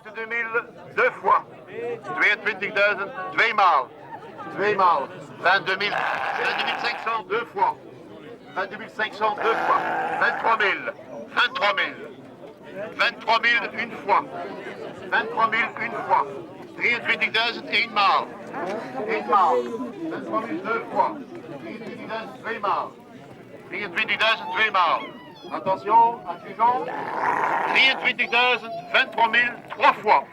22.000 2 fois. 22.000 2 maal. 2 maal. 22.500 2 fois. 22.500 2 fois. 23.000. 23.000. 23.000 une fois. 23.000 une fois. 23.000 1 maal. 1 maal. 23.000 2 fois. 23.000 2 maal. 23.000 2 maal. Attention, adjudant. 23.000 23.000 3 fois.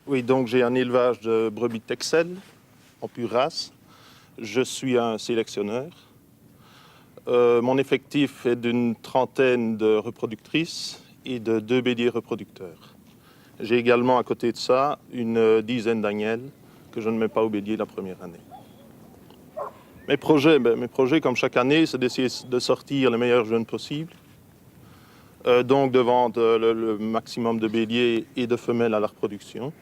Oui, donc j'ai un élevage de brebis Texel en pure race. Je suis un sélectionneur. Mon effectif est d'une trentaine de reproductrices et de 2 béliers reproducteurs. J'ai également à côté de ça une dizaine d'agnelles que je ne mets pas au bélier la première année. Mes projets, comme chaque année, c'est d'essayer de sortir les meilleurs jeunes possibles. Donc de vendre le maximum de béliers et de femelles à la reproduction.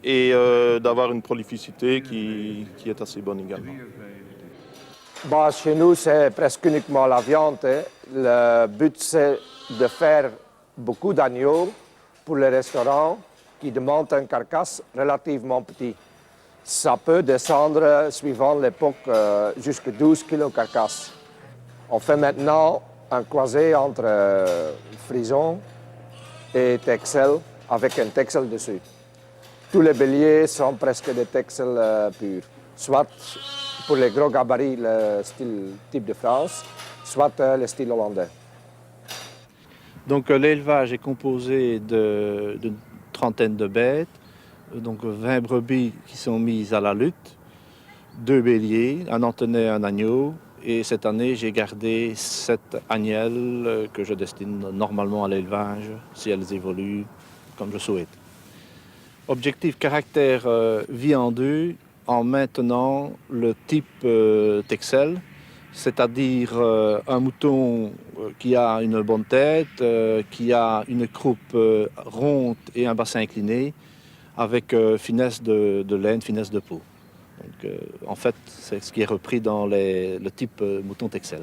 Et d'avoir une prolificité qui est assez bonne également. Bah, chez nous, c'est presque uniquement la viande. Hein. Le but, c'est de faire beaucoup d'agneaux pour les restaurants qui demandent une carcasse relativement petite. Ça peut descendre, suivant l'époque, jusqu'à 12 kg carcasse. On fait maintenant un croisé entre frison et texel avec un texel dessus. Tous les béliers sont presque des texels purs, soit pour les gros gabarits, le style type de France, soit le style hollandais. Donc l'élevage est composé d'une trentaine de bêtes, donc 20 brebis qui sont mises à la lutte, 2 béliers, un entenay, un agneau, et cette année j'ai gardé 7 agnelles que je destine normalement à l'élevage si elles évoluent comme je souhaite. Objectif caractère viandeux en maintenant le type Texel, c'est-à-dire un mouton qui a une bonne tête, qui a une croupe ronde et un bassin incliné, avec finesse de laine, finesse de peau. Donc, en fait, c'est ce qui est repris dans le type mouton Texel.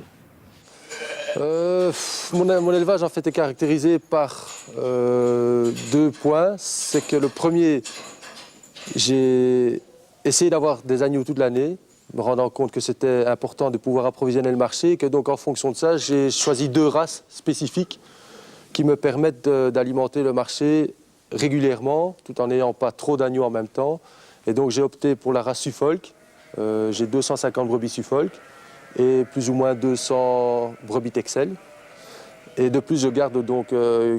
Mon élevage en fait est caractérisé par 2 points. C'est que le premier, j'ai essayé d'avoir des agneaux toute l'année, me rendant compte que c'était important de pouvoir approvisionner le marché, et que donc en fonction de ça, j'ai choisi 2 races spécifiques qui me permettent d'alimenter le marché régulièrement, tout en n'ayant pas trop d'agneaux en même temps. Et donc j'ai opté pour la race Suffolk. J'ai 250 brebis Suffolk et plus ou moins 200 brebis Texel. Et de plus, je garde donc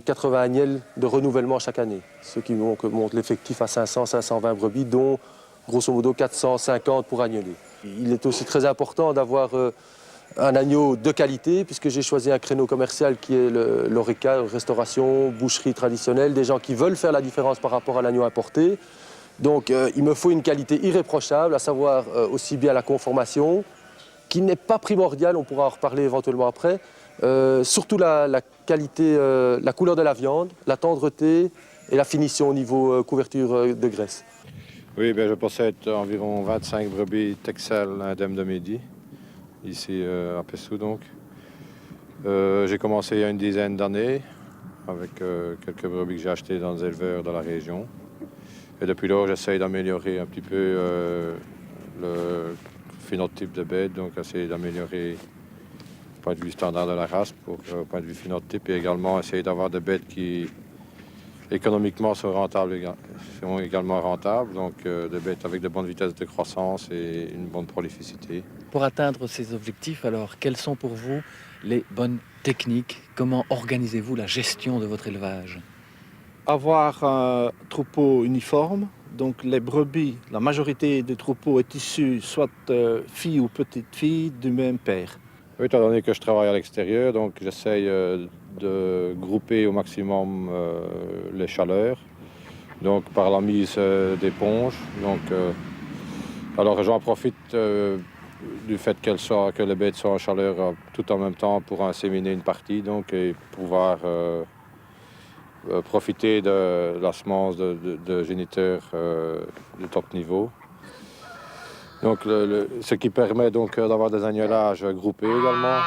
80 agnelles de renouvellement chaque année, ce qui monte l'effectif à 500-520 brebis, dont grosso modo 450 pour agneler. Il est aussi très important d'avoir un agneau de qualité, puisque j'ai choisi un créneau commercial qui est l'ORECA, restauration, boucherie traditionnelle, des gens qui veulent faire la différence par rapport à l'agneau importé. Donc il me faut une qualité irréprochable, à savoir aussi bien la conformation, qui n'est pas primordiale, on pourra en reparler éventuellement après, surtout la qualité, la couleur de la viande, la tendreté et la finition au niveau couverture de graisse. Oui, je possède environ 25 brebis Texel indemnes de midi, ici à Pessou donc. J'ai commencé il y a une dizaine d'années avec quelques brebis que j'ai achetées dans des éleveurs de la région. Et depuis lors, j'essaye d'améliorer un petit peu le phénotype de bête, donc essayer d'améliorer point de vue standard de la race, au point de vue phénotype, et également essayer d'avoir des bêtes qui économiquement sont également rentables, donc des bêtes avec de bonnes vitesses de croissance et une bonne prolificité. Pour atteindre ces objectifs, alors, quelles sont pour vous les bonnes techniques? Comment organisez-vous la gestion de votre élevage? Avoir un troupeau uniforme, donc les brebis, la majorité des troupeaux est issue soit filles ou petites filles du même père. Oui, étant donné que je travaille à l'extérieur, donc j'essaye de grouper au maximum les chaleurs, donc par la mise d'éponges. Alors j'en profite du fait que les bêtes soient en chaleur tout en même temps pour inséminer une partie, donc, et pouvoir profiter de la semence de géniteurs de top niveau. Donc, ce qui permet donc d'avoir des agnelages groupés également,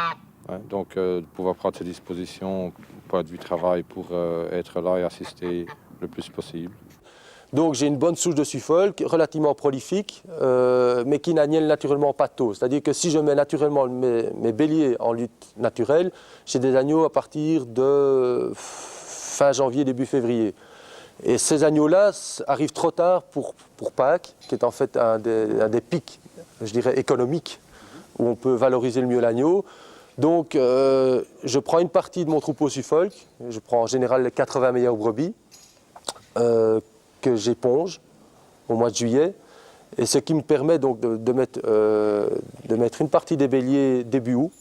hein, donc de pouvoir prendre ses dispositions point de vue travail pour être là et assister le plus possible. Donc j'ai une bonne souche de Suffolk, relativement prolifique, mais qui n'agnelle naturellement pas tôt. C'est-à-dire que si je mets naturellement mes béliers en lutte naturelle, j'ai des agneaux à partir de fin janvier, début février. Et ces agneaux-là arrivent trop tard pour Pâques, qui est en fait un des pics, je dirais, économiques, où on peut valoriser le mieux l'agneau. Donc je prends une partie de mon troupeau Suffolk, je prends en général les 80 meilleures brebis, que j'éponge au mois de juillet, et ce qui me permet donc de mettre une partie des béliers début août,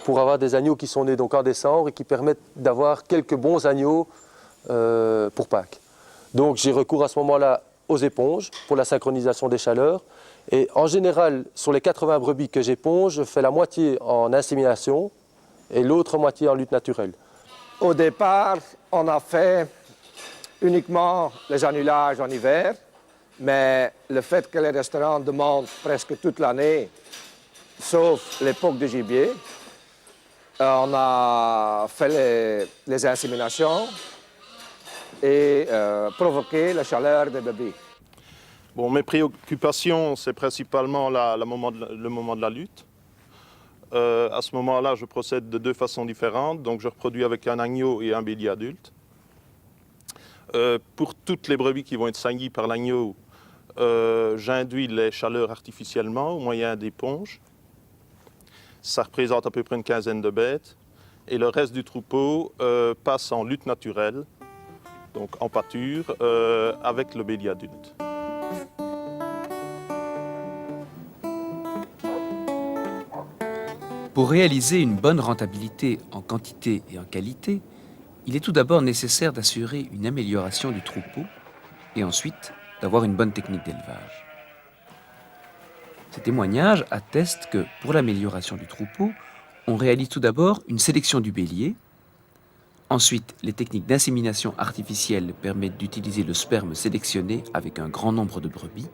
pour avoir des agneaux qui sont nés donc en décembre et qui permettent d'avoir quelques bons agneaux pour Pâques. Donc j'ai recours à ce moment-là aux éponges pour la synchronisation des chaleurs. Et en général, sur les 80 brebis que j'éponge, je fais la moitié en insémination et l'autre moitié en lutte naturelle. Au départ, on a fait uniquement les annulages en hiver, mais le fait que les restaurants demandent presque toute l'année, sauf l'époque du gibier, on a fait les inséminations et provoqué la chaleur des bébés. Bon, mes préoccupations, c'est principalement le moment de la lutte. À ce moment-là, je procède de deux façons différentes. Donc, je reproduis avec un agneau et un bélier adulte. Pour toutes les brebis qui vont être saignies par l'agneau, j'induis les chaleurs artificiellement au moyen d'éponges. Ça représente à peu près une quinzaine de bêtes. Et le reste du troupeau passe en lutte naturelle, donc en pâture, avec le bélier adulte. Pour réaliser une bonne rentabilité en quantité et en qualité, il est tout d'abord nécessaire d'assurer une amélioration du troupeau et ensuite d'avoir une bonne technique d'élevage. Ces témoignages attestent que pour l'amélioration du troupeau, on réalise tout d'abord une sélection du bélier. Ensuite, les techniques d'insémination artificielle permettent d'utiliser le sperme sélectionné avec un grand nombre de brebis.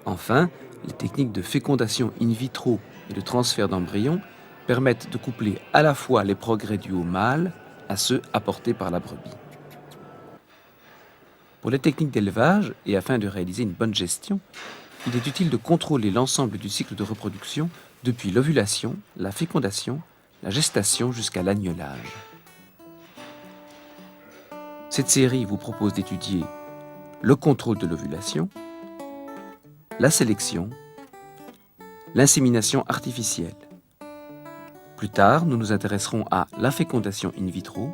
Enfin, les techniques de fécondation in vitro et de transfert d'embryons permettent de coupler à la fois les progrès dus au mâle à ceux apportés par la brebis. Pour les techniques d'élevage et afin de réaliser une bonne gestion, il est utile de contrôler l'ensemble du cycle de reproduction depuis l'ovulation, la fécondation, la gestation jusqu'à l'agnelage. Cette série vous propose d'étudier le contrôle de l'ovulation, la sélection, l'insémination artificielle. Plus tard, nous nous intéresserons à la fécondation in vitro,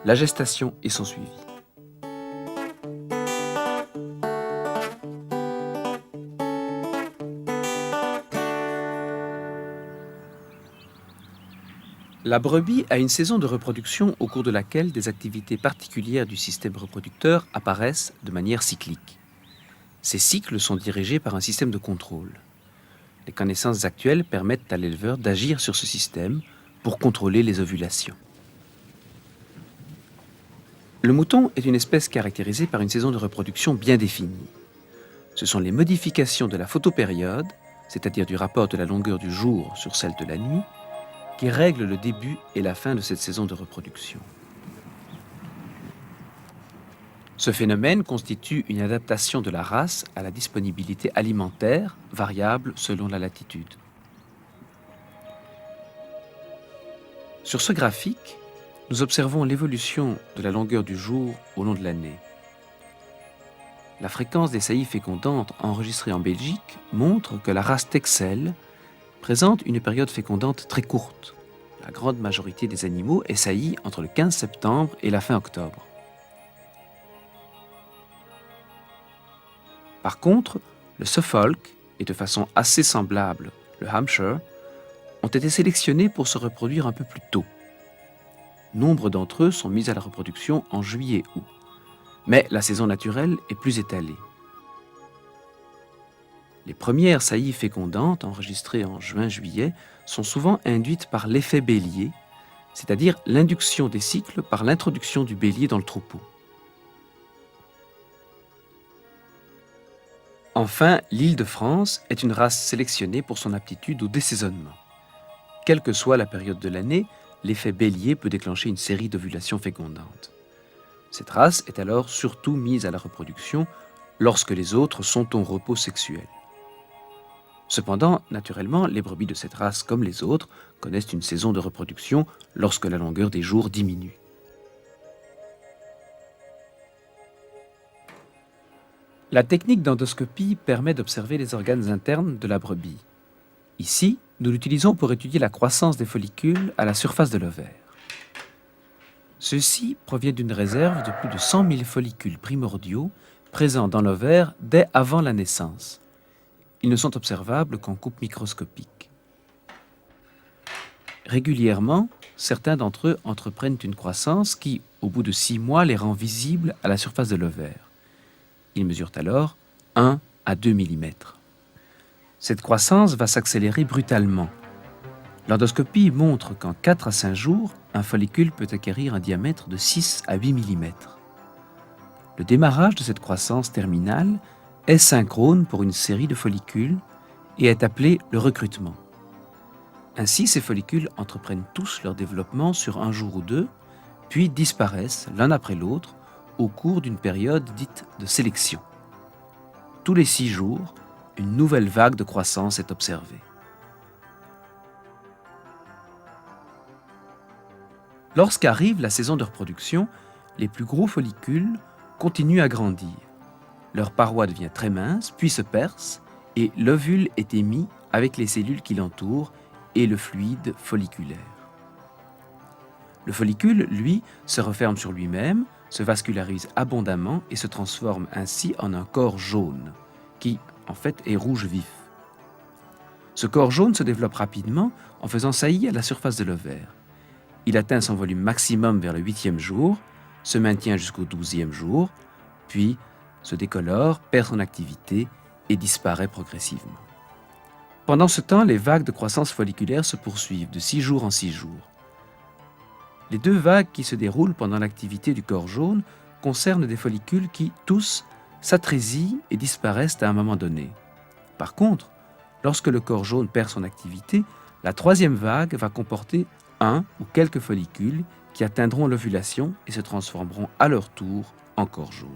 la gestation et son suivi. La brebis a une saison de reproduction au cours de laquelle des activités particulières du système reproducteur apparaissent de manière cyclique. Ces cycles sont dirigés par un système de contrôle. Les connaissances actuelles permettent à l'éleveur d'agir sur ce système pour contrôler les ovulations. Le mouton est une espèce caractérisée par une saison de reproduction bien définie. Ce sont les modifications de la photopériode, c'est-à-dire du rapport de la longueur du jour sur celle de la nuit, qui règlent le début et la fin de cette saison de reproduction. Ce phénomène constitue une adaptation de la race à la disponibilité alimentaire, variable selon la latitude. Sur ce graphique, nous observons l'évolution de la longueur du jour au long de l'année. La fréquence des saillies fécondantes enregistrées en Belgique montre que la race Texel présente une période fécondante très courte. La grande majorité des animaux est saillie entre le 15 septembre et la fin octobre. Par contre, le Suffolk, et de façon assez semblable le Hampshire, ont été sélectionnés pour se reproduire un peu plus tôt. Nombre d'entre eux sont mis à la reproduction en juillet-août. Mais la saison naturelle est plus étalée. Les premières saillies fécondantes enregistrées en juin-juillet sont souvent induites par l'effet bélier, c'est-à-dire l'induction des cycles par l'introduction du bélier dans le troupeau. Enfin, l'Île-de-France est une race sélectionnée pour son aptitude au désaisonnement. Quelle que soit la période de l'année, l'effet bélier peut déclencher une série d'ovulations fécondantes. Cette race est alors surtout mise à la reproduction lorsque les autres sont au repos sexuel. Cependant, naturellement, les brebis de cette race, comme les autres, connaissent une saison de reproduction lorsque la longueur des jours diminue. La technique d'endoscopie permet d'observer les organes internes de la brebis. Ici, nous l'utilisons pour étudier la croissance des follicules à la surface de l'ovaire. Ceux-ci proviennent d'une réserve de plus de 100 000 follicules primordiaux présents dans l'ovaire dès avant la naissance. Ils ne sont observables qu'en coupe microscopique. Régulièrement, certains d'entre eux entreprennent une croissance qui, au bout de 6 mois, les rend visibles à la surface de l'ovaire. Ils mesurent alors 1 à 2 mm. Cette croissance va s'accélérer brutalement. L'endoscopie montre qu'en 4 à 5 jours, un follicule peut acquérir un diamètre de 6 à 8 mm. Le démarrage de cette croissance terminale est synchrone pour une série de follicules et est appelé le recrutement. Ainsi, ces follicules entreprennent tous leur développement sur un jour ou deux, puis disparaissent l'un après l'autre au cours d'une période dite de sélection. Tous les 6 jours, une nouvelle vague de croissance est observée. Lorsqu'arrive la saison de reproduction, les plus gros follicules continuent à grandir. Leur paroi devient très mince, puis se perce, et l'ovule est émis avec les cellules qui l'entourent et le fluide folliculaire. Le follicule, lui, se referme sur lui-même, se vascularise abondamment et se transforme ainsi en un corps jaune, qui, en fait, est rouge vif. Ce corps jaune se développe rapidement en faisant saillie à la surface de l'ovaire. Il atteint son volume maximum vers le 8e jour, se maintient jusqu'au 12e jour, puis se décolore, perd son activité et disparaît progressivement. Pendant ce temps, les vagues de croissance folliculaire se poursuivent de 6 jours en 6 jours. Les 2 vagues qui se déroulent pendant l'activité du corps jaune concernent des follicules qui, tous, s'atrésident et disparaissent à un moment donné. Par contre, lorsque le corps jaune perd son activité, la 3e vague va comporter un ou quelques follicules qui atteindront l'ovulation et se transformeront à leur tour en corps jaune.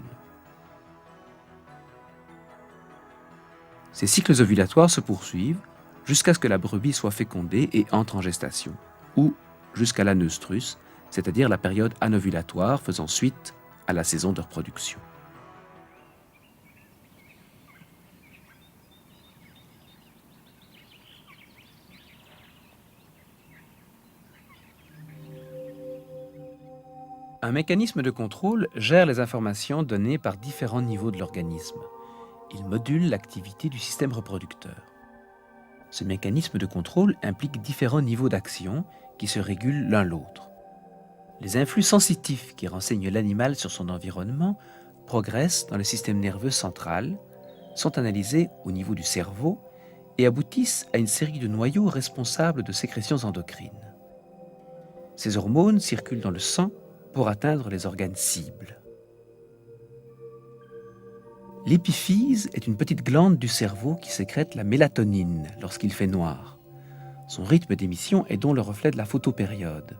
Ces cycles ovulatoires se poursuivent jusqu'à ce que la brebis soit fécondée et entre en gestation, ou jusqu'à l'anœstrus, c'est-à-dire la période anovulatoire faisant suite à la saison de reproduction. Un mécanisme de contrôle gère les informations données par différents niveaux de l'organisme. Il module l'activité du système reproducteur. Ce mécanisme de contrôle implique différents niveaux d'action qui se régulent l'un l'autre. Les influx sensitifs qui renseignent l'animal sur son environnement progressent dans le système nerveux central, sont analysés au niveau du cerveau et aboutissent à une série de noyaux responsables de sécrétions endocrines. Ces hormones circulent dans le sang pour atteindre les organes cibles. L'épiphyse est une petite glande du cerveau qui sécrète la mélatonine lorsqu'il fait noir. Son rythme d'émission est donc le reflet de la photopériode.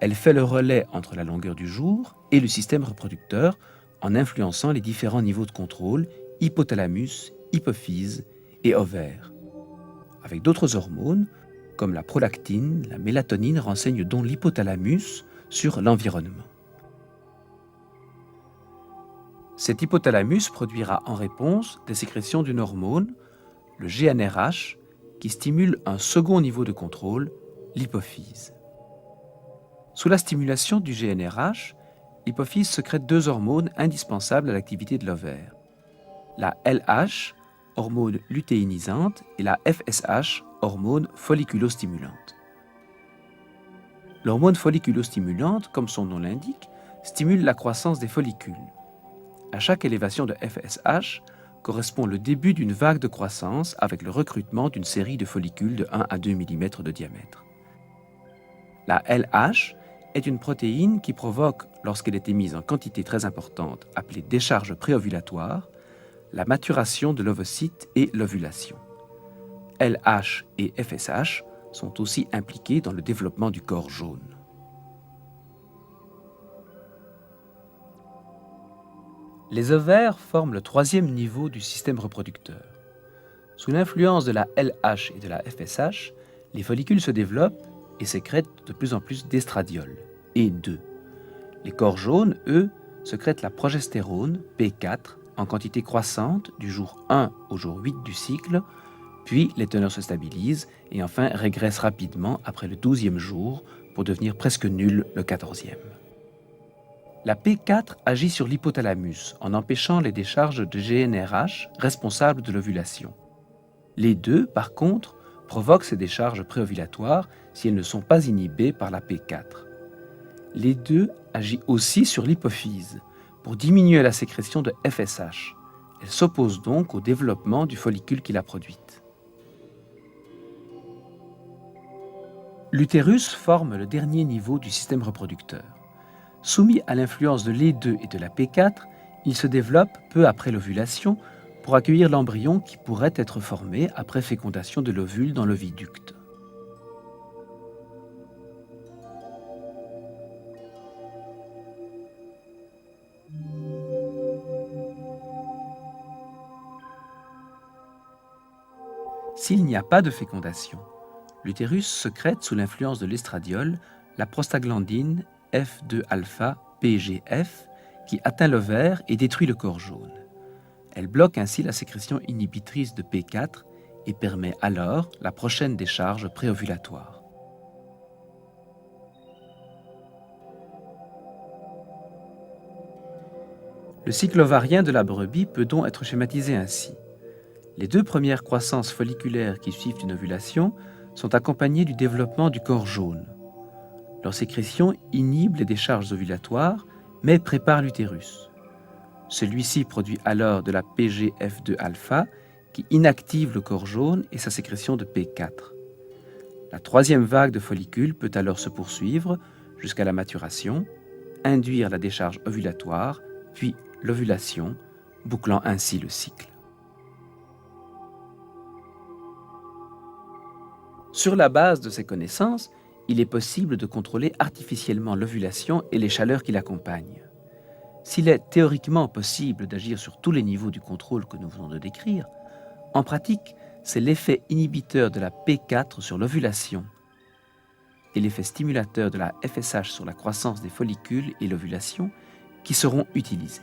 Elle fait le relais entre la longueur du jour et le système reproducteur en influençant les différents niveaux de contrôle, hypothalamus, hypophyse et ovaire. Avec d'autres hormones, comme la prolactine, la mélatonine renseignent donc l'hypothalamus sur l'environnement. Cet hypothalamus produira en réponse des sécrétions d'une hormone, le GnRH, qui stimule un second niveau de contrôle, l'hypophyse. Sous la stimulation du GnRH, l'hypophyse sécrète deux hormones indispensables à l'activité de l'ovaire. La LH, hormone lutéinisante, et la FSH, hormone folliculostimulante. L'hormone folliculostimulante, comme son nom l'indique, stimule la croissance des follicules. À chaque élévation de FSH correspond le début d'une vague de croissance avec le recrutement d'une série de follicules de 1 à 2 mm de diamètre. La LH est une protéine qui provoque, lorsqu'elle est émise en quantité très importante, appelée décharge préovulatoire, la maturation de l'ovocyte et l'ovulation. LH et FSH sont aussi impliqués dans le développement du corps jaune. Les ovaires forment le troisième niveau du système reproducteur. Sous l'influence de la LH et de la FSH, les follicules se développent et sécrètent de plus en plus d'estradiol, E2. Les corps jaunes, eux, sécrètent la progestérone, P4, en quantité croissante du jour 1 au jour 8 du cycle, puis les teneurs se stabilisent et enfin régressent rapidement après le 12e jour pour devenir presque nulles le 14e. La P4 agit sur l'hypothalamus en empêchant les décharges de GnRH responsables de l'ovulation. Les deux, par contre, provoquent ces décharges préovulatoires si elles ne sont pas inhibées par la P4. Les deux agit aussi sur l'hypophyse pour diminuer la sécrétion de FSH. Elle s'oppose donc au développement du follicule qui l'a produite. L'utérus forme le dernier niveau du système reproducteur. Soumis à l'influence de l'E2 et de la P4, il se développe peu après l'ovulation pour accueillir l'embryon qui pourrait être formé après fécondation de l'ovule dans l'oviducte. S'il n'y a pas de fécondation, l'utérus sécrète sous l'influence de l'estradiol la prostaglandine F2-alpha PGF qui atteint l'ovaire et détruit le corps jaune. Elle bloque ainsi la sécrétion inhibitrice de P4 et permet alors la prochaine décharge préovulatoire. Le cycle ovarien de la brebis peut donc être schématisé ainsi. Les deux premières croissances folliculaires qui suivent une ovulation sont accompagnées du développement du corps jaune. Leur sécrétion inhibe les décharges ovulatoires, mais prépare l'utérus. Celui-ci produit alors de la PGF2-alpha qui inactive le corps jaune et sa sécrétion de P4. La troisième vague de follicules peut alors se poursuivre jusqu'à la maturation, induire la décharge ovulatoire, puis l'ovulation, bouclant ainsi le cycle. Sur la base de ces connaissances, il est possible de contrôler artificiellement l'ovulation et les chaleurs qui l'accompagnent. S'il est théoriquement possible d'agir sur tous les niveaux du contrôle que nous venons de décrire, en pratique, c'est l'effet inhibiteur de la P4 sur l'ovulation et l'effet stimulateur de la FSH sur la croissance des follicules et l'ovulation qui seront utilisés.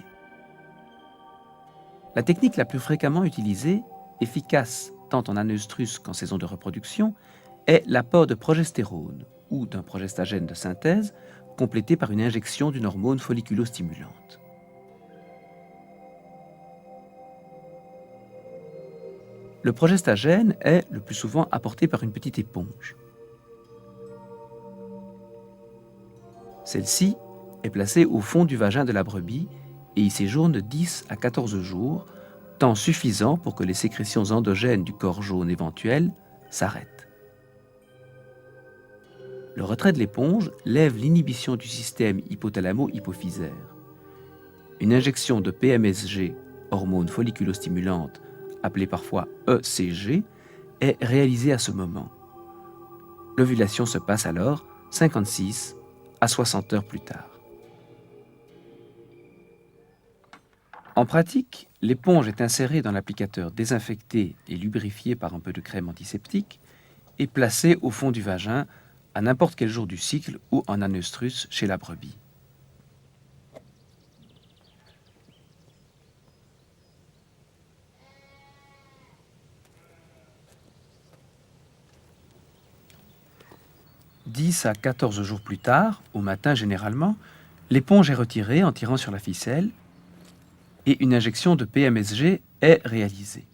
La technique la plus fréquemment utilisée, efficace tant en anœstrus qu'en saison de reproduction, est l'apport de progestérone ou d'un progestagène de synthèse complété par une injection d'une hormone folliculostimulante. Le progestagène est le plus souvent apporté par une petite éponge. Celle-ci est placée au fond du vagin de la brebis et y séjourne de 10 à 14 jours, temps suffisant pour que les sécrétions endogènes du corps jaune éventuel s'arrêtent. Le retrait de l'éponge lève l'inhibition du système hypothalamo-hypophysaire. Une injection de PMSG, hormone folliculostimulante, appelée parfois ECG, est réalisée à ce moment. L'ovulation se passe alors 56 à 60 heures plus tard. En pratique, l'éponge est insérée dans l'applicateur désinfecté et lubrifié par un peu de crème antiseptique et placé au fond du vagin à n'importe quel jour du cycle ou en anœstrus chez la brebis. « 10 à 14 jours plus tard, au matin généralement, l'éponge est retirée en tirant sur la ficelle et une injection de PMSG est réalisée.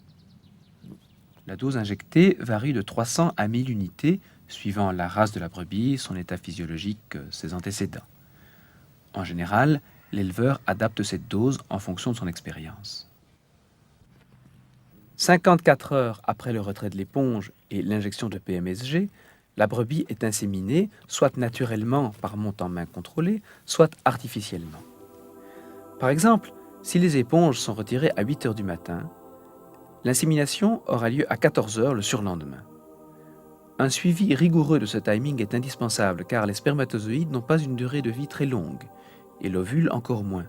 La dose injectée varie de 300 à 1000 unités suivant la race de la brebis, son état physiologique, ses antécédents. En général, l'éleveur adapte cette dose en fonction de son expérience. 54 heures après le retrait de l'éponge et l'injection de PMSG, la brebis est inséminée, soit naturellement par monte en main contrôlé, soit artificiellement. Par exemple, si les éponges sont retirées à 8 heures du matin, l'insémination aura lieu à 14 heures le surlendemain. Un suivi rigoureux de ce timing est indispensable car les spermatozoïdes n'ont pas une durée de vie très longue et l'ovule encore moins.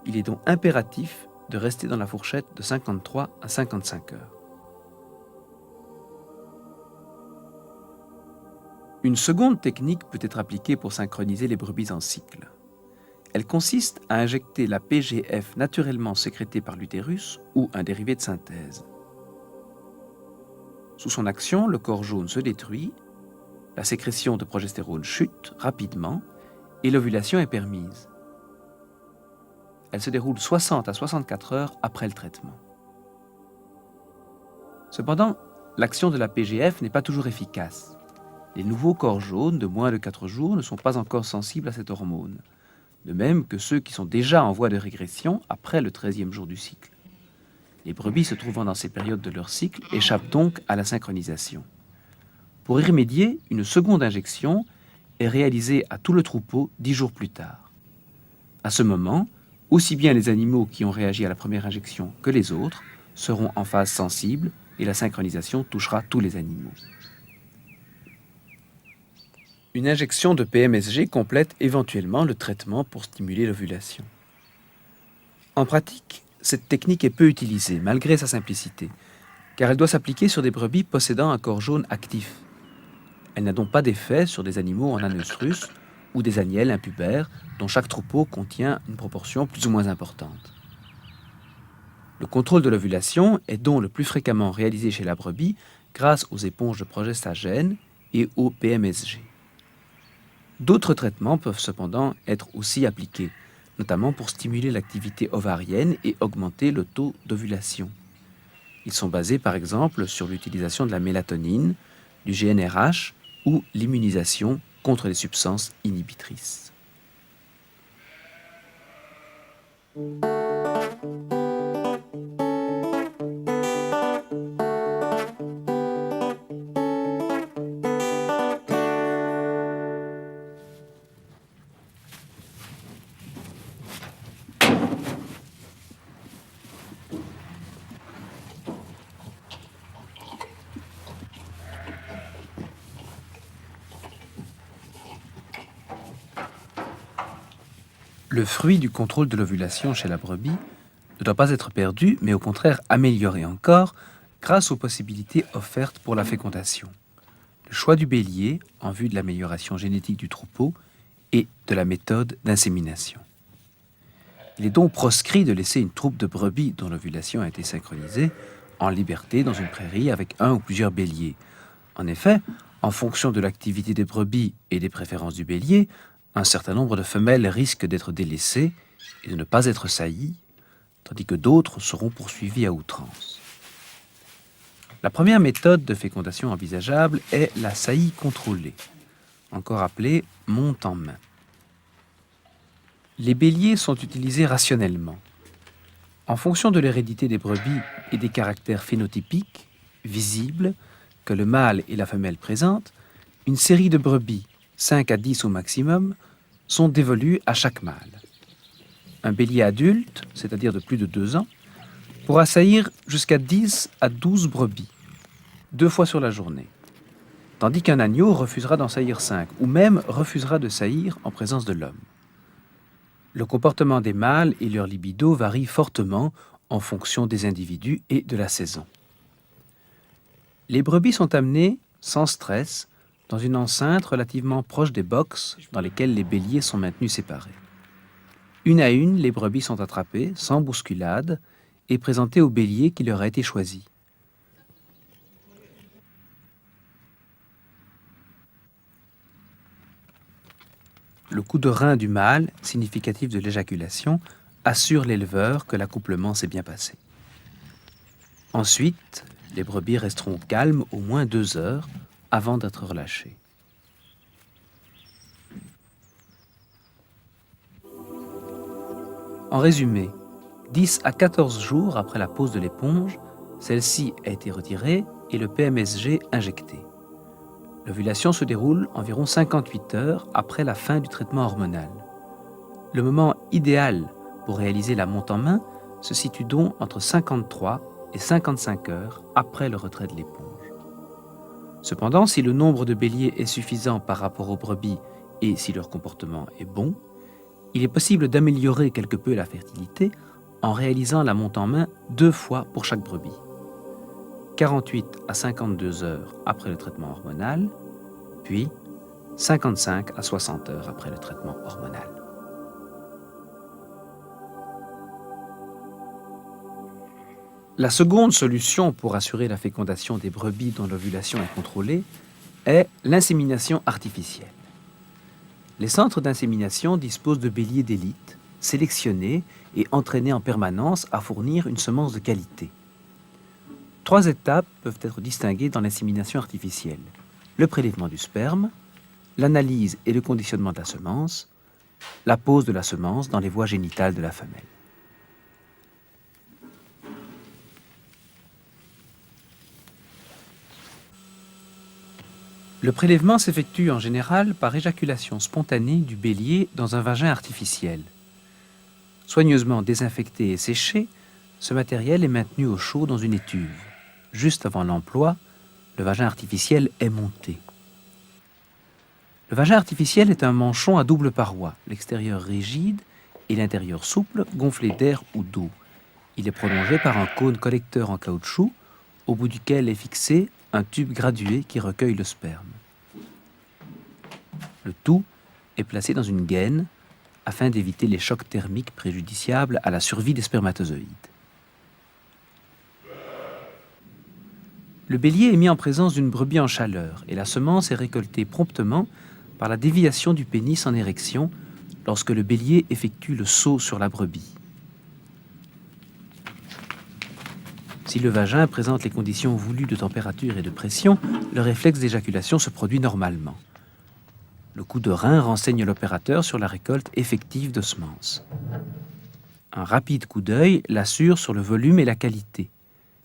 Il est donc impératif de rester dans la fourchette de 53 à 55 heures. Une seconde technique peut être appliquée pour synchroniser les brebis en cycle. Elle consiste à injecter la PGF naturellement sécrétée par l'utérus ou un dérivé de synthèse. Sous son action, le corps jaune se détruit, la sécrétion de progestérone chute rapidement et l'ovulation est permise. Elle se déroule 60 à 64 heures après le traitement. Cependant, l'action de la PGF n'est pas toujours efficace. Les nouveaux corps jaunes de moins de 4 jours ne sont pas encore sensibles à cette hormone, de même que ceux qui sont déjà en voie de régression après le 13e jour du cycle. Les brebis se trouvant dans ces périodes de leur cycle échappent donc à la synchronisation. Pour y remédier, une seconde injection est réalisée à tout le troupeau 10 jours plus tard. À ce moment, aussi bien les animaux qui ont réagi à la première injection que les autres seront en phase sensible et la synchronisation touchera tous les animaux. Une injection de PMSG complète éventuellement le traitement pour stimuler l'ovulation. En pratique, cette technique est peu utilisée malgré sa simplicité, car elle doit s'appliquer sur des brebis possédant un corps jaune actif. Elle n'a donc pas d'effet sur des animaux en anœstrus ou des agnelles impubères dont chaque troupeau contient une proportion plus ou moins importante. Le contrôle de l'ovulation est donc le plus fréquemment réalisé chez la brebis grâce aux éponges de progestagène et au PMSG. D'autres traitements peuvent cependant être aussi appliqués, notamment pour stimuler l'activité ovarienne et augmenter le taux d'ovulation. Ils sont basés par exemple sur l'utilisation de la mélatonine, du GnRH ou l'immunisation contre les substances inhibitrices. Le fruit du contrôle de l'ovulation chez la brebis ne doit pas être perdu, mais au contraire amélioré encore grâce aux possibilités offertes pour la fécondation. Le choix du bélier en vue de l'amélioration génétique du troupeau et de la méthode d'insémination. Il est donc proscrit de laisser une troupe de brebis dont l'ovulation a été synchronisée en liberté dans une prairie avec un ou plusieurs béliers. En effet, en fonction de l'activité des brebis et des préférences du bélier, un certain nombre de femelles risquent d'être délaissées et de ne pas être saillies, tandis que d'autres seront poursuivies à outrance. La première méthode de fécondation envisageable est la saillie contrôlée, encore appelée monte en main. Les béliers sont utilisés rationnellement. En fonction de l'hérédité des brebis et des caractères phénotypiques, visibles, que le mâle et la femelle présentent, une série de brebis, 5 à 10 au maximum, sont dévolues à chaque mâle. Un bélier adulte, c'est-à-dire de plus de 2 ans, pourra saillir jusqu'à 10 à 12 brebis, 2 fois sur la journée, tandis qu'un agneau refusera d'en saillir 5, ou même refusera de saillir en présence de l'homme. Le comportement des mâles et leur libido varient fortement en fonction des individus et de la saison. Les brebis sont amenées, sans stress, dans une enceinte relativement proche des boxes dans lesquelles les béliers sont maintenus séparés. Une à une, les brebis sont attrapées, sans bousculade, et présentées au bélier qui leur a été choisi. Le coup de rein du mâle, significatif de l'éjaculation, assure l'éleveur que l'accouplement s'est bien passé. Ensuite, les brebis resteront calmes au moins 2 heures avant d'être relâchées. En résumé, 10 à 14 jours après la pose de l'éponge, celle-ci a été retirée et le PMSG injecté. L'ovulation se déroule environ 58 heures après la fin du traitement hormonal. Le moment idéal pour réaliser la monte en main se situe donc entre 53 et 55 heures après le retrait de l'éponge. Cependant, si le nombre de béliers est suffisant par rapport aux brebis et si leur comportement est bon, il est possible d'améliorer quelque peu la fertilité en réalisant la monte en main 2 fois pour chaque brebis. 48 à 52 heures après le traitement hormonal, puis 55 à 60 heures après le traitement hormonal. La seconde solution pour assurer la fécondation des brebis dont l'ovulation est contrôlée est l'insémination artificielle. Les centres d'insémination disposent de béliers d'élite, sélectionnés et entraînés en permanence à fournir une semence de qualité. 3 étapes peuvent être distinguées dans l'insémination artificielle: le prélèvement du sperme, l'analyse et le conditionnement de la semence, la pose de la semence dans les voies génitales de la femelle. Le prélèvement s'effectue en général par éjaculation spontanée du bélier dans un vagin artificiel. Soigneusement désinfecté et séché, ce matériel est maintenu au chaud dans une étuve. Juste avant l'emploi, le vagin artificiel est monté. Le vagin artificiel est un manchon à double paroi, l'extérieur rigide et l'intérieur souple, gonflé d'air ou d'eau. Il est prolongé par un cône collecteur en caoutchouc, au bout duquel est fixé un tube gradué qui recueille le sperme. Le tout est placé dans une gaine afin d'éviter les chocs thermiques préjudiciables à la survie des spermatozoïdes. Le bélier est mis en présence d'une brebis en chaleur et la semence est récoltée promptement par la déviation du pénis en érection lorsque le bélier effectue le saut sur la brebis. Si le vagin présente les conditions voulues de température et de pression, le réflexe d'éjaculation se produit normalement. Le coup de rein renseigne l'opérateur sur la récolte effective de semences. Un rapide coup d'œil l'assure sur le volume et la qualité.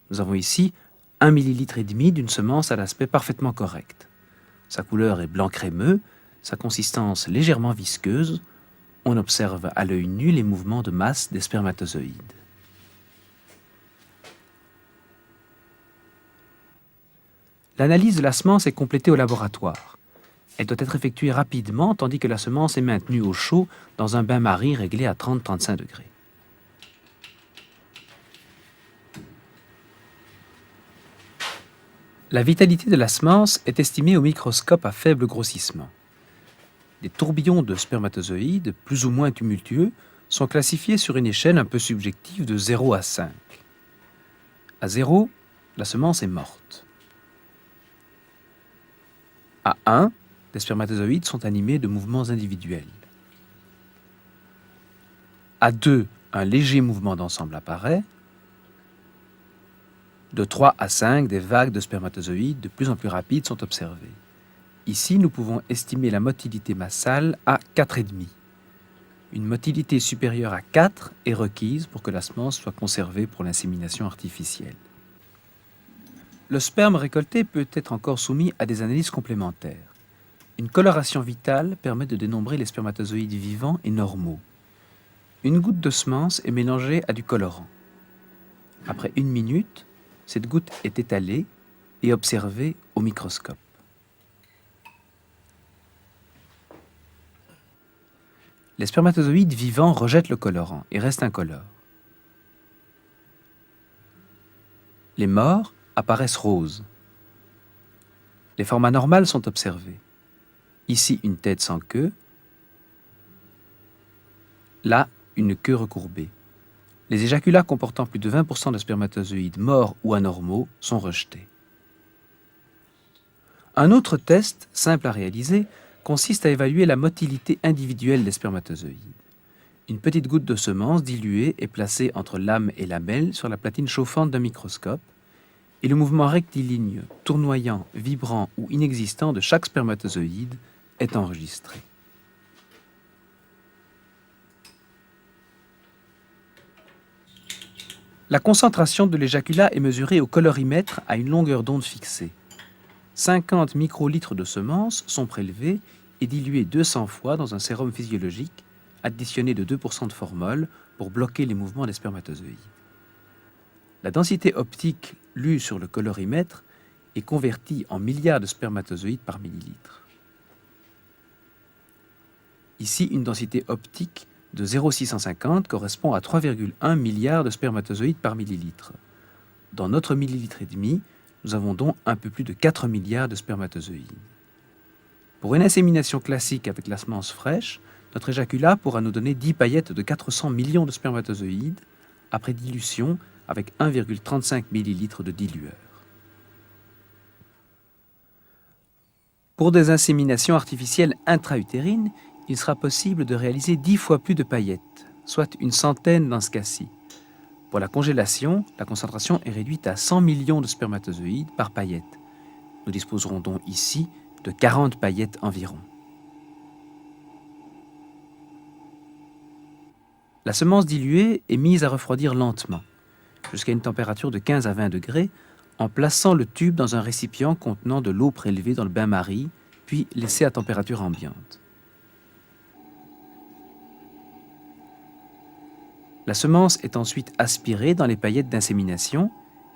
Nous avons ici 1,5 ml d'une semence à l'aspect parfaitement correct. Sa couleur est blanc crémeux, sa consistance légèrement visqueuse. On observe à l'œil nu les mouvements de masse des spermatozoïdes. L'analyse de la semence est complétée au laboratoire. Elle doit être effectuée rapidement tandis que la semence est maintenue au chaud dans un bain-marie réglé à 30-35 degrés. La vitalité de la semence est estimée au microscope à faible grossissement. Des tourbillons de spermatozoïdes, plus ou moins tumultueux, sont classifiés sur une échelle un peu subjective de 0 à 5. À 0, la semence est morte. À 1, les spermatozoïdes sont animés de mouvements individuels. À 2, un léger mouvement d'ensemble apparaît. De 3 à 5, des vagues de spermatozoïdes de plus en plus rapides sont observées. Ici, nous pouvons estimer la motilité massale à 4,5. Une motilité supérieure à 4 est requise pour que la semence soit conservée pour l'insémination artificielle. Le sperme récolté peut être encore soumis à des analyses complémentaires. Une coloration vitale permet de dénombrer les spermatozoïdes vivants et normaux. Une goutte de semence est mélangée à du colorant. Après 1 minute, cette goutte est étalée et observée au microscope. Les spermatozoïdes vivants rejettent le colorant et restent incolores. Les morts apparaissent roses. Les formats normaux sont observés. Ici, une tête sans queue. Là, une queue recourbée. Les éjaculats comportant plus de 20% de spermatozoïdes morts ou anormaux sont rejetés. Un autre test, simple à réaliser, consiste à évaluer la motilité individuelle des spermatozoïdes. Une petite goutte de semence diluée est placée entre lame et lamelle sur la platine chauffante d'un microscope et le mouvement rectiligne, tournoyant, vibrant ou inexistant de chaque spermatozoïde est enregistré. La concentration de l'éjaculat est mesurée au colorimètre à une longueur d'onde fixée. 50 microlitres de semences sont prélevés et dilués 200 fois dans un sérum physiologique additionné de 2% de formol pour bloquer les mouvements des spermatozoïdes. La densité optique lue sur le colorimètre est convertie en milliards de spermatozoïdes par millilitre. Ici, une densité optique de 0,650 correspond à 3,1 milliards de spermatozoïdes par millilitre. Dans notre millilitre et demi, nous avons donc un peu plus de 4 milliards de spermatozoïdes. Pour une insémination classique avec la semence fraîche, notre éjaculat pourra nous donner 10 paillettes de 400 millions de spermatozoïdes après dilution avec 1,35 millilitres de dilueur. Pour des inséminations artificielles intra-utérines, il sera possible de réaliser 10 fois plus de paillettes, soit une centaine dans ce cas-ci. Pour la congélation, la concentration est réduite à 100 millions de spermatozoïdes par paillette. Nous disposerons donc ici de 40 paillettes environ. La semence diluée est mise à refroidir lentement, jusqu'à une température de 15 à 20 degrés, en plaçant le tube dans un récipient contenant de l'eau prélevée dans le bain-marie, puis laissée à température ambiante. La semence est ensuite aspirée dans les paillettes d'insémination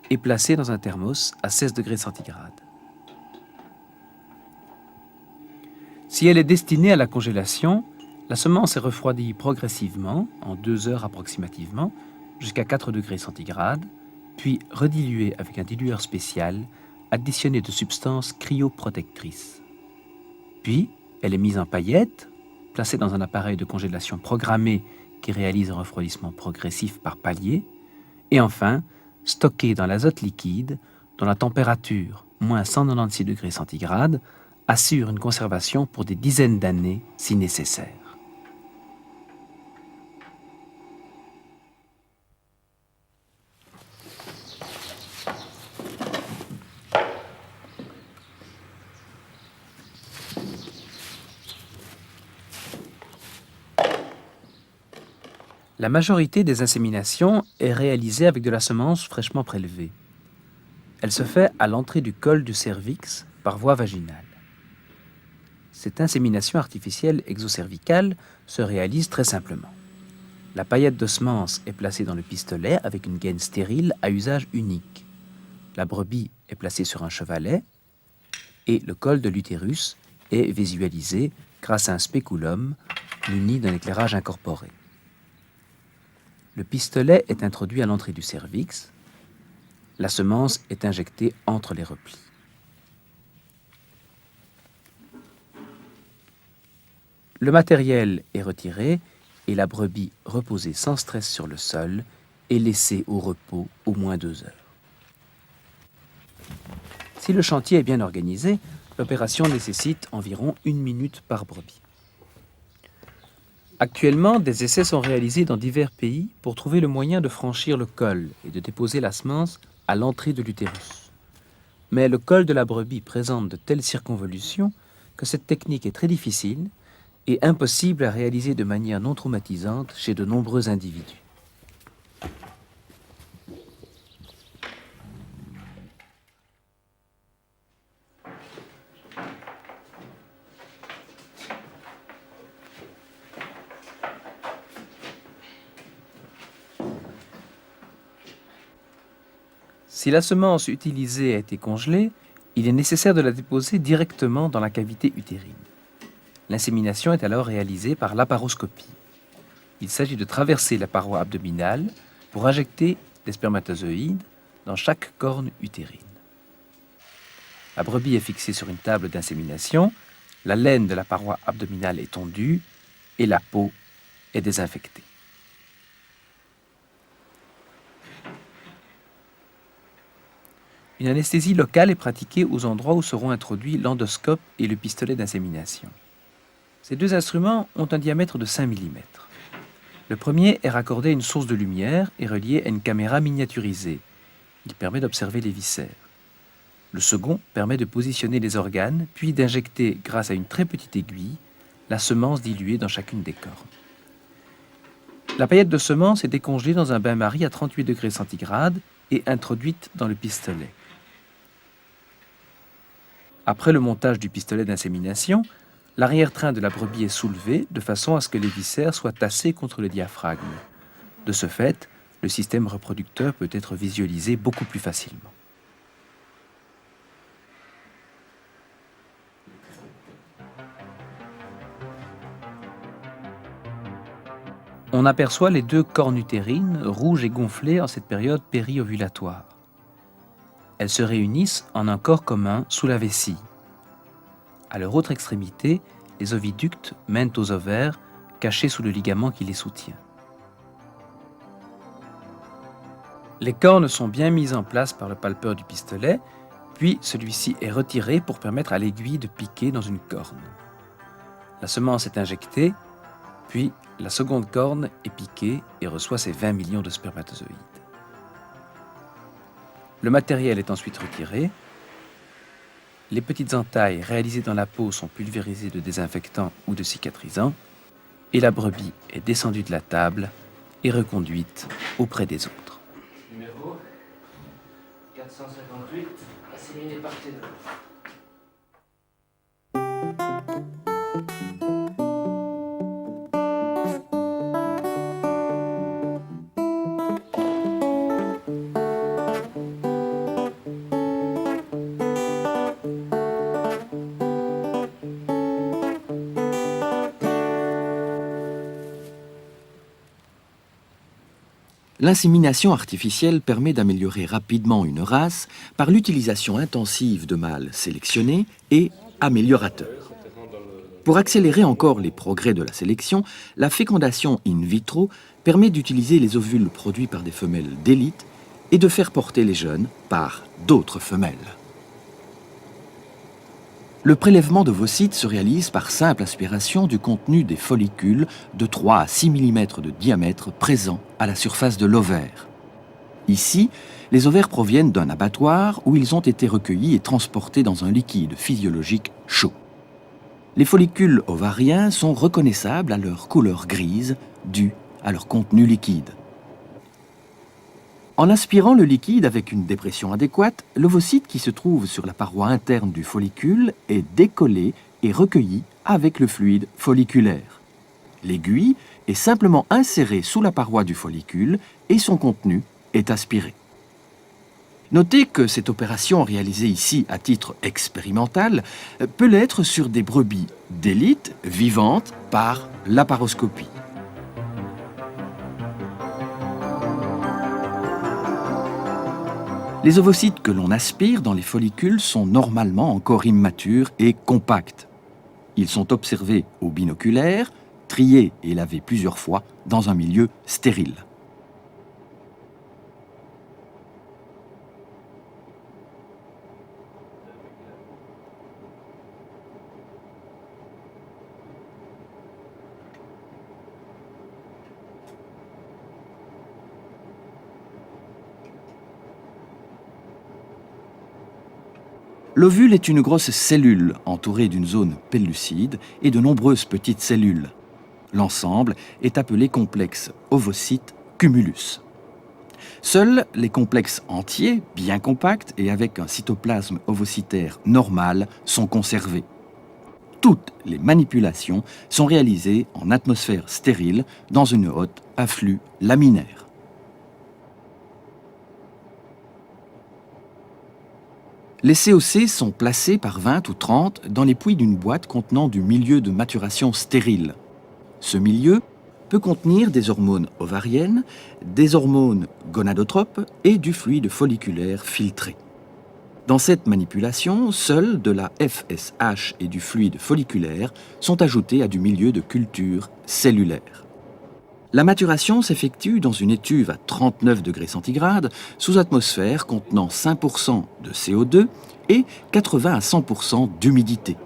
et placée dans un thermos à 16 degrés centigrades. Si elle est destinée à la congélation, la semence est refroidie progressivement, en 2 heures approximativement, jusqu'à 4 degrés centigrades, puis rediluée avec un dilueur spécial additionné de substances cryoprotectrices. Puis, elle est mise en paillettes, placée dans un appareil de congélation programmé qui réalise un refroidissement progressif par palier, et enfin, stockée dans l'azote liquide, dont la température, moins 196 degrés centigrades, assure une conservation pour des dizaines d'années si nécessaire. La majorité des inséminations est réalisée avec de la semence fraîchement prélevée. Elle se fait à l'entrée du col du cervix par voie vaginale. Cette insémination artificielle exocervicale se réalise très simplement. La paillette de semence est placée dans le pistolet avec une gaine stérile à usage unique. La brebis est placée sur un chevalet et le col de l'utérus est visualisé grâce à un spéculum muni d'un éclairage incorporé. Le pistolet est introduit à l'entrée du cervix. La semence est injectée entre les replis. Le matériel est retiré et la brebis reposée sans stress sur le sol est laissée au repos au moins 2 heures. Si le chantier est bien organisé, l'opération nécessite environ 1 minute par brebis. Actuellement, des essais sont réalisés dans divers pays pour trouver le moyen de franchir le col et de déposer la semence à l'entrée de l'utérus. Mais le col de la brebis présente de telles circonvolutions que cette technique est très difficile et impossible à réaliser de manière non traumatisante chez de nombreux individus. Si la semence utilisée a été congelée, il est nécessaire de la déposer directement dans la cavité utérine. L'insémination est alors réalisée par laparoscopie. Il s'agit de traverser la paroi abdominale pour injecter des spermatozoïdes dans chaque corne utérine. La brebis est fixée sur une table d'insémination, la laine de la paroi abdominale est tondue et la peau est désinfectée. Une anesthésie locale est pratiquée aux endroits où seront introduits l'endoscope et le pistolet d'insémination. Ces deux instruments ont un diamètre de 5 mm. Le premier est raccordé à une source de lumière et relié à une caméra miniaturisée. Il permet d'observer les viscères. Le second permet de positionner les organes, puis d'injecter, grâce à une très petite aiguille, la semence diluée dans chacune des cornes. La paillette de semence est décongelée dans un bain-marie à 38 degrés centigrades et introduite dans le pistolet. Après le montage du pistolet d'insémination, l'arrière-train de la brebis est soulevé de façon à ce que les viscères soient tassés contre le diaphragme. De ce fait, le système reproducteur peut être visualisé beaucoup plus facilement. On aperçoit les deux cornes utérines, rouges et gonflées en cette période périovulatoire. Elles se réunissent en un corps commun sous la vessie. À leur autre extrémité, les oviductes mènent aux ovaires, cachés sous le ligament qui les soutient. Les cornes sont bien mises en place par le palpeur du pistolet, puis celui-ci est retiré pour permettre à l'aiguille de piquer dans une corne. La semence est injectée, puis la seconde corne est piquée et reçoit ses 20 millions de spermatozoïdes. Le matériel est ensuite retiré. Les petites entailles réalisées dans la peau sont pulvérisées de désinfectants ou de cicatrisants et la brebis est descendue de la table et reconduite auprès des autres. Numéro 458, asséminé par ténor. L'insémination artificielle permet d'améliorer rapidement une race par l'utilisation intensive de mâles sélectionnés et améliorateurs. Pour accélérer encore les progrès de la sélection, la fécondation in vitro permet d'utiliser les ovules produits par des femelles d'élite et de faire porter les jeunes par d'autres femelles. Le prélèvement d'ovocytes se réalise par simple aspiration du contenu des follicules de 3 à 6 mm de diamètre présents à la surface de l'ovaire. Ici, les ovaires proviennent d'un abattoir où ils ont été recueillis et transportés dans un liquide physiologique chaud. Les follicules ovariens sont reconnaissables à leur couleur grise due à leur contenu liquide. En aspirant le liquide avec une dépression adéquate, l'ovocyte qui se trouve sur la paroi interne du follicule est décollé et recueilli avec le fluide folliculaire. L'aiguille est simplement insérée sous la paroi du follicule et son contenu est aspiré. Notez que cette opération réalisée ici à titre expérimental peut l'être sur des brebis d'élite vivantes par laparoscopie. Les ovocytes que l'on aspire dans les follicules sont normalement encore immatures et compacts. Ils sont observés au binoculaire, triés et lavés plusieurs fois dans un milieu stérile. L'ovule est une grosse cellule entourée d'une zone pellucide et de nombreuses petites cellules. L'ensemble est appelé complexe ovocyte-cumulus. Seuls les complexes entiers, bien compacts et avec un cytoplasme ovocytaire normal, sont conservés. Toutes les manipulations sont réalisées en atmosphère stérile dans une hotte à flux laminaire. Les COC sont placés par 20 ou 30 dans les pouilles d'une boîte contenant du milieu de maturation stérile. Ce milieu peut contenir des hormones ovariennes, des hormones gonadotropes et du fluide folliculaire filtré. Dans cette manipulation, seuls de la FSH et du fluide folliculaire sont ajoutés à du milieu de culture cellulaire. La maturation s'effectue dans une étuve à 39 degrés centigrades sous atmosphère contenant 5% de CO2 et 80 à 100% d'humidité.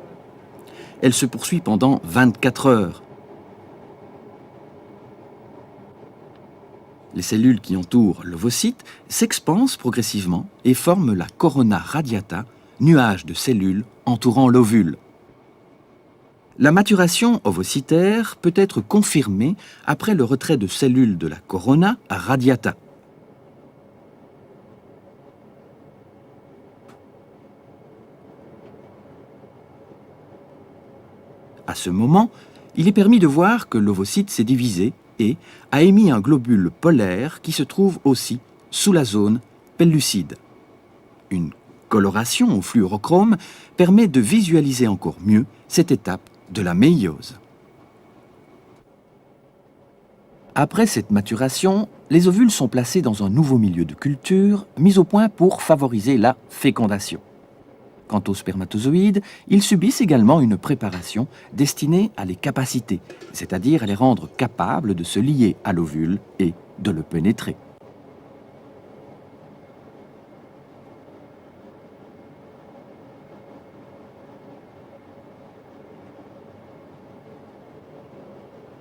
Elle se poursuit pendant 24 heures. Les cellules qui entourent l'ovocyte s'expansent progressivement et forment la corona radiata, nuage de cellules entourant l'ovule. La maturation ovocytaire peut être confirmée après le retrait de cellules de la corona radiata. À ce moment, il est permis de voir que l'ovocyte s'est divisé et a émis un globule polaire qui se trouve aussi sous la zone pellucide. Une coloration au fluorochrome permet de visualiser encore mieux cette étape de la méiose. Après cette maturation, les ovules sont placés dans un nouveau milieu de culture mis au point pour favoriser la fécondation. Quant aux spermatozoïdes, ils subissent également une préparation destinée à les capaciter, c'est-à-dire à les rendre capables de se lier à l'ovule et de le pénétrer.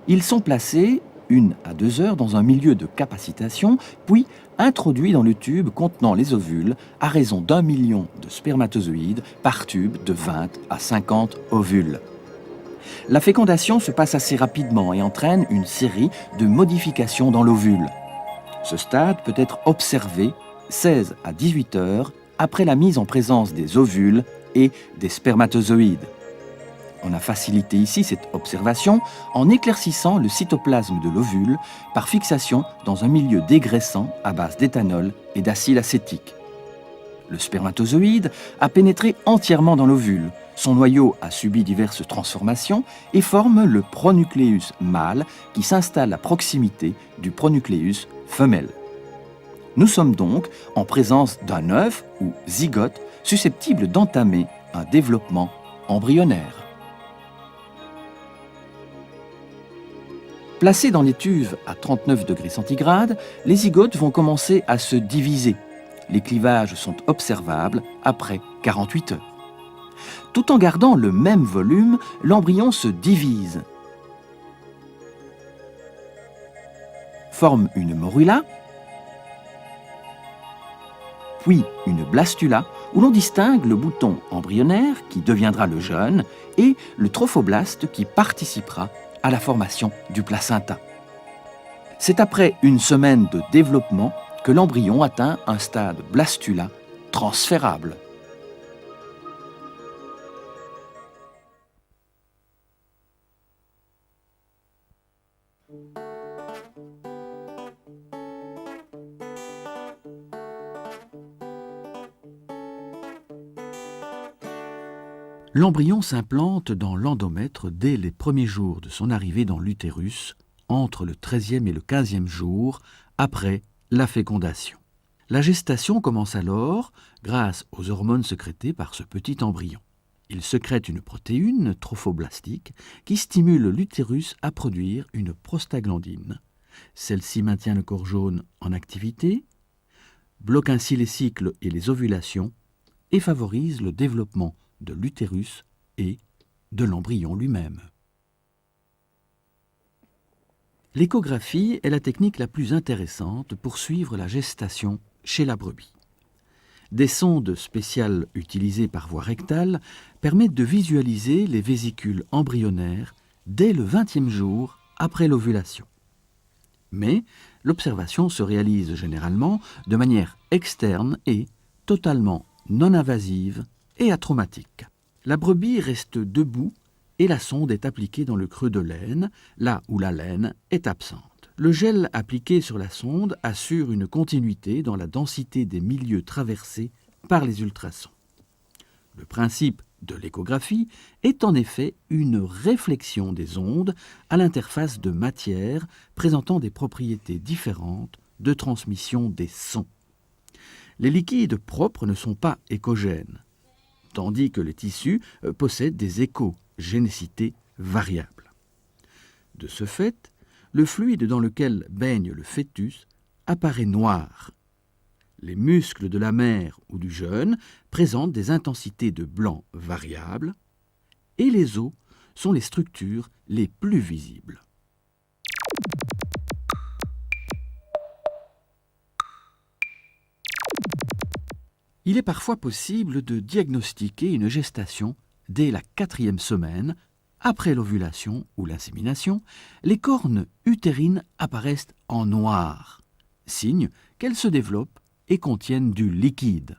Ils sont placés 1 à 2 heures dans un milieu de capacitation, puis introduits dans le tube contenant les ovules à raison d'1 million de spermatozoïdes par tube de 20 à 50 ovules. La fécondation se passe assez rapidement et entraîne une série de modifications dans l'ovule. Ce stade peut être observé 16 à 18 heures après la mise en présence des ovules et des spermatozoïdes. On a facilité ici cette observation en éclaircissant le cytoplasme de l'ovule par fixation dans un milieu dégraissant à base d'éthanol et d'acide acétique. Le spermatozoïde a pénétré entièrement dans l'ovule. Son noyau a subi diverses transformations et forme le pronucléus mâle qui s'installe à proximité du pronucléus femelle. Nous sommes donc en présence d'un œuf ou zygote susceptible d'entamer un développement embryonnaire. Placés dans les cuves à 39 degrés centigrades, les zygotes vont commencer à se diviser. Les clivages sont observables après 48 heures. Tout en gardant le même volume, l'embryon se divise, forme une morula, puis une blastula, où l'on distingue le bouton embryonnaire qui deviendra le jeune et le trophoblaste qui participera à la formation du placenta. C'est après une semaine de développement que l'embryon atteint un stade blastula transférable. L'embryon s'implante dans l'endomètre dès les premiers jours de son arrivée dans l'utérus, entre le 13e et le 15e jour, après la fécondation. La gestation commence alors grâce aux hormones sécrétées par ce petit embryon. Il sécrète une protéine trophoblastique qui stimule l'utérus à produire une prostaglandine. Celle-ci maintient le corps jaune en activité, bloque ainsi les cycles et les ovulations et favorise le développement de l'utérus et de l'embryon lui-même. L'échographie est la technique la plus intéressante pour suivre la gestation chez la brebis. Des sondes spéciales utilisées par voie rectale permettent de visualiser les vésicules embryonnaires dès le 20e jour après l'ovulation. Mais l'observation se réalise généralement de manière externe et totalement non invasive et atraumatique. La brebis reste debout et la sonde est appliquée dans le creux de l'aine, là où la laine est absente. Le gel appliqué sur la sonde assure une continuité dans la densité des milieux traversés par les ultrasons. Le principe de l'échographie est en effet une réflexion des ondes à l'interface de matières présentant des propriétés différentes de transmission des sons. Les liquides propres ne sont pas écogènes, tandis que les tissus possèdent des écogénicités variables. De ce fait, le fluide dans lequel baigne le fœtus apparaît noir. Les muscles de la mère ou du jeune présentent des intensités de blanc variables et les os sont les structures les plus visibles. Il est parfois possible de diagnostiquer une gestation dès la 4e semaine. Après l'ovulation ou l'insémination, les cornes utérines apparaissent en noir, signe qu'elles se développent et contiennent du liquide.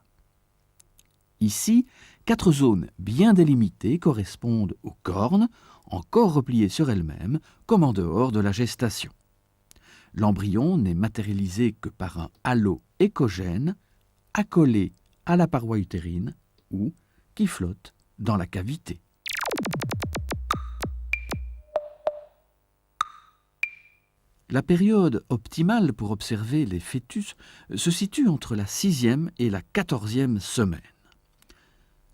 Ici, 4 zones bien délimitées correspondent aux cornes, encore repliées sur elles-mêmes, comme en dehors de la gestation. L'embryon n'est matérialisé que par un halo écogène accolé à la paroi utérine ou qui flotte dans la cavité. La période optimale pour observer les fœtus se situe entre la 6e et la 14e semaine.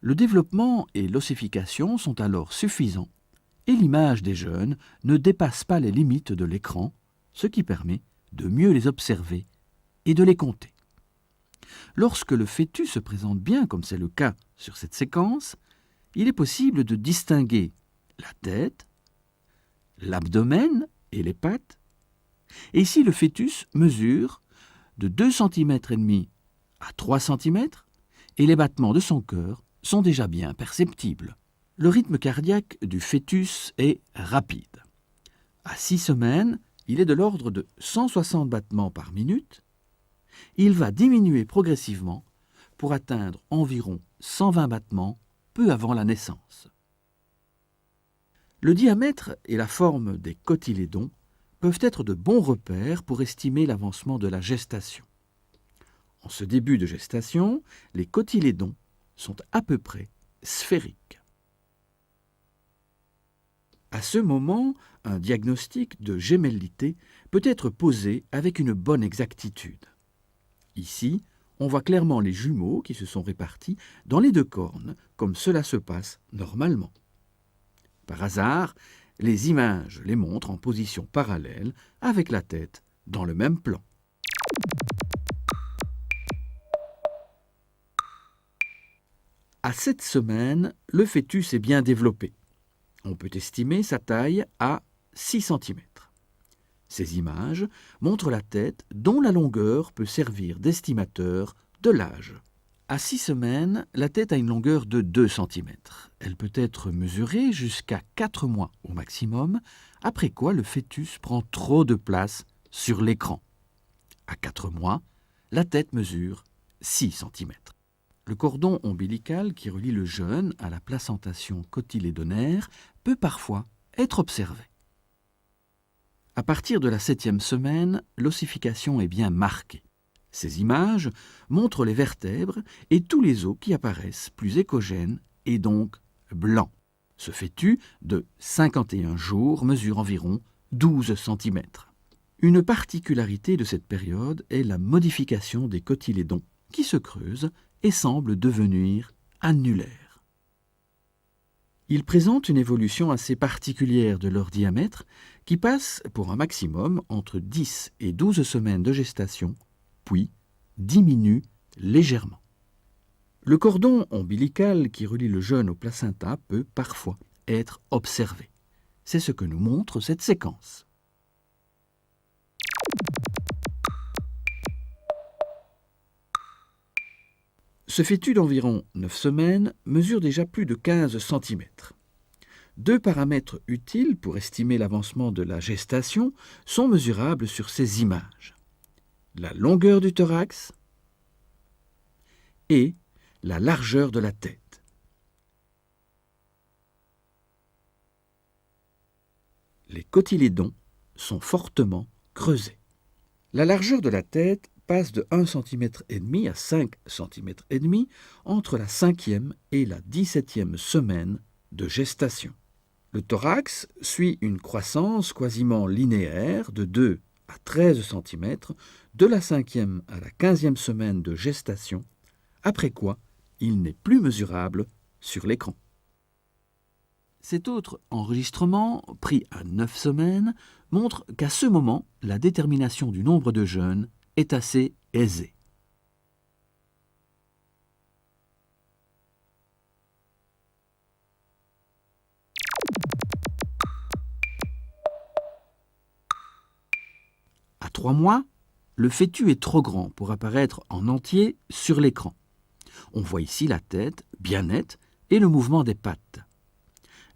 Le développement et l'ossification sont alors suffisants et l'image des jeunes ne dépasse pas les limites de l'écran, ce qui permet de mieux les observer et de les compter. Lorsque le fœtus se présente bien, comme c'est le cas sur cette séquence, il est possible de distinguer la tête, l'abdomen et les pattes. Et ici, le fœtus mesure de 2,5 cm à 3 cm et les battements de son cœur sont déjà bien perceptibles. Le rythme cardiaque du fœtus est rapide. À 6 semaines, il est de l'ordre de 160 battements par minute. Il va diminuer progressivement pour atteindre environ 120 battements peu avant la naissance. Le diamètre et la forme des cotylédons peuvent être de bons repères pour estimer l'avancement de la gestation. En ce début de gestation, les cotylédons sont à peu près sphériques. À ce moment, un diagnostic de gémellité peut être posé avec une bonne exactitude. Ici, on voit clairement les jumeaux qui se sont répartis dans les 2 cornes, comme cela se passe normalement. Par hasard, les images les montrent en position parallèle avec la tête dans le même plan. À 7 semaines, le fœtus est bien développé. On peut estimer sa taille à 6 cm. Ces images montrent la tête dont la longueur peut servir d'estimateur de l'âge. À 6 semaines, la tête a une longueur de 2 cm. Elle peut être mesurée jusqu'à 4 mois au maximum, après quoi le fœtus prend trop de place sur l'écran. À 4 mois, la tête mesure 6 cm. Le cordon ombilical qui relie le jeune à la placentation cotylédonaire peut parfois être observé. À partir de la 7e semaine, l'ossification est bien marquée. Ces images montrent les vertèbres et tous les os qui apparaissent plus écogènes et donc blancs. Ce fœtus, de 51 jours, mesure environ 12 cm. Une particularité de cette période est la modification des cotylédons qui se creusent et semblent devenir annulaires. Ils présentent une évolution assez particulière de leur diamètre qui passe pour un maximum entre 10 et 12 semaines de gestation, puis diminue légèrement. Le cordon ombilical qui relie le jeune au placenta peut parfois être observé. C'est ce que nous montre cette séquence. Ce fœtus d'environ 9 semaines mesure déjà plus de 15 cm. 2 paramètres utiles pour estimer l'avancement de la gestation sont mesurables sur ces images. La longueur du thorax et la largeur de la tête. Les cotylédons sont fortement creusés. La largeur de la tête passe de 1,5 cm à 5,5 cm entre la 5e et la 17e semaine de gestation. Le thorax suit une croissance quasiment linéaire de 2 à 13 cm de la 5e à la 15e semaine de gestation, après quoi il n'est plus mesurable sur l'écran. Cet autre enregistrement, pris à 9 semaines, montre qu'à ce moment, la détermination du nombre de jeunes est assez aisée. À 3 mois, le fœtus est trop grand pour apparaître en entier sur l'écran. On voit ici la tête, bien nette, et le mouvement des pattes.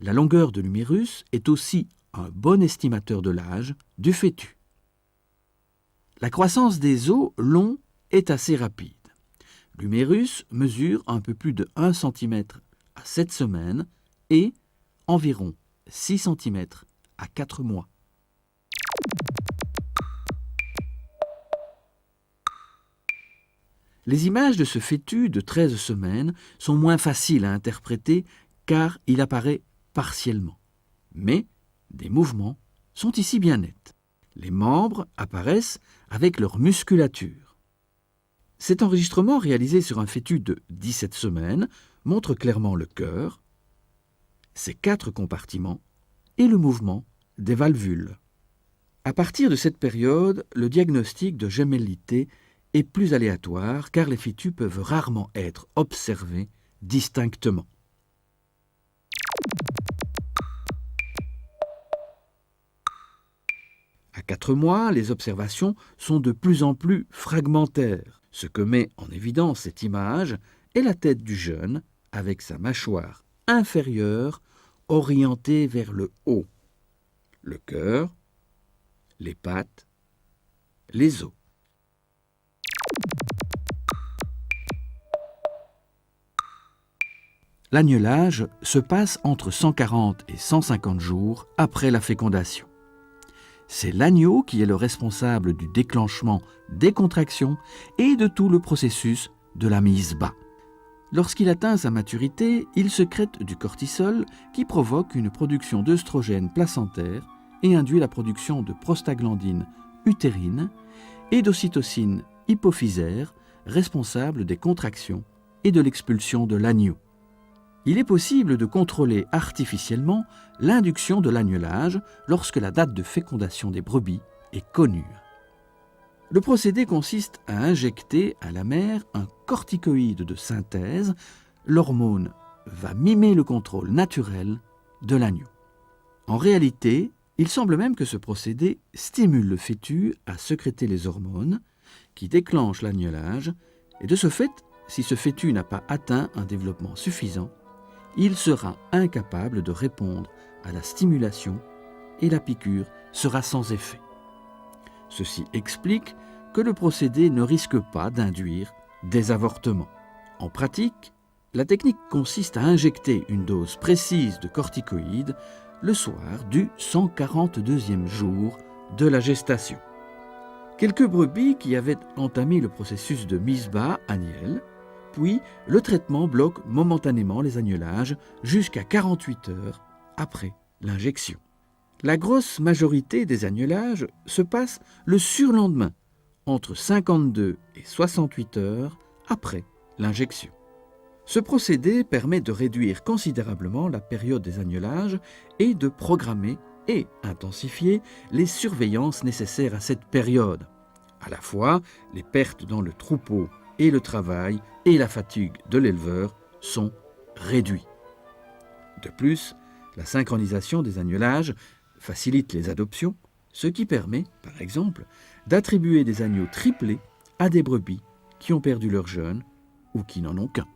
La longueur de l'humérus est aussi un bon estimateur de l'âge du fœtus. La croissance des os longs est assez rapide. L'humérus mesure un peu plus de 1 cm à 7 semaines et environ 6 cm à 4 mois. Les images de ce fœtus de 13 semaines sont moins faciles à interpréter car il apparaît partiellement. Mais des mouvements sont ici bien nets. Les membres apparaissent avec leur musculature. Cet enregistrement réalisé sur un fœtus de 17 semaines montre clairement le cœur, ses 4 compartiments et le mouvement des valvules. À partir de cette période, le diagnostic de gémellité est plus aléatoire car les fœtus peuvent rarement être observés distinctement. À 4 mois, les observations sont de plus en plus fragmentaires. Ce que met en évidence cette image est la tête du jeune avec sa mâchoire inférieure orientée vers le haut, le cœur, les pattes, les os. L'agnelage se passe entre 140 et 150 jours après la fécondation. C'est l'agneau qui est le responsable du déclenchement des contractions et de tout le processus de la mise bas. Lorsqu'il atteint sa maturité, il sécrète du cortisol qui provoque une production d'œstrogènes placentaires et induit la production de prostaglandine utérine et d'ocytocine hypophysaire, responsable des contractions et de l'expulsion de l'agneau. Il est possible de contrôler artificiellement l'induction de l'agnelage lorsque la date de fécondation des brebis est connue. Le procédé consiste à injecter à la mère un corticoïde de synthèse. L'hormone va mimer le contrôle naturel de l'agneau. En réalité, il semble même que ce procédé stimule le fœtus à sécréter les hormones qui déclenchent l'agnelage et de ce fait, si ce fœtus n'a pas atteint un développement suffisant, il sera incapable de répondre à la stimulation et la piqûre sera sans effet. Ceci explique que le procédé ne risque pas d'induire des avortements. En pratique, la technique consiste à injecter une dose précise de corticoïdes le soir du 142e jour de la gestation. Quelques brebis qui avaient entamé le processus de mise bas annuel, puis le traitement bloque momentanément les agnelages jusqu'à 48 heures après l'injection. La grosse majorité des agnelages se passe le surlendemain, entre 52 et 68 heures après l'injection. Ce procédé permet de réduire considérablement la période des agnelages et de programmer et intensifier les surveillances nécessaires à cette période. À la fois, les pertes dans le troupeau et le travail et la fatigue de l'éleveur sont réduits. De plus, la synchronisation des agnelages facilite les adoptions, ce qui permet, par exemple, d'attribuer des agneaux triplés à des brebis qui ont perdu leur jeune ou qui n'en ont qu'un.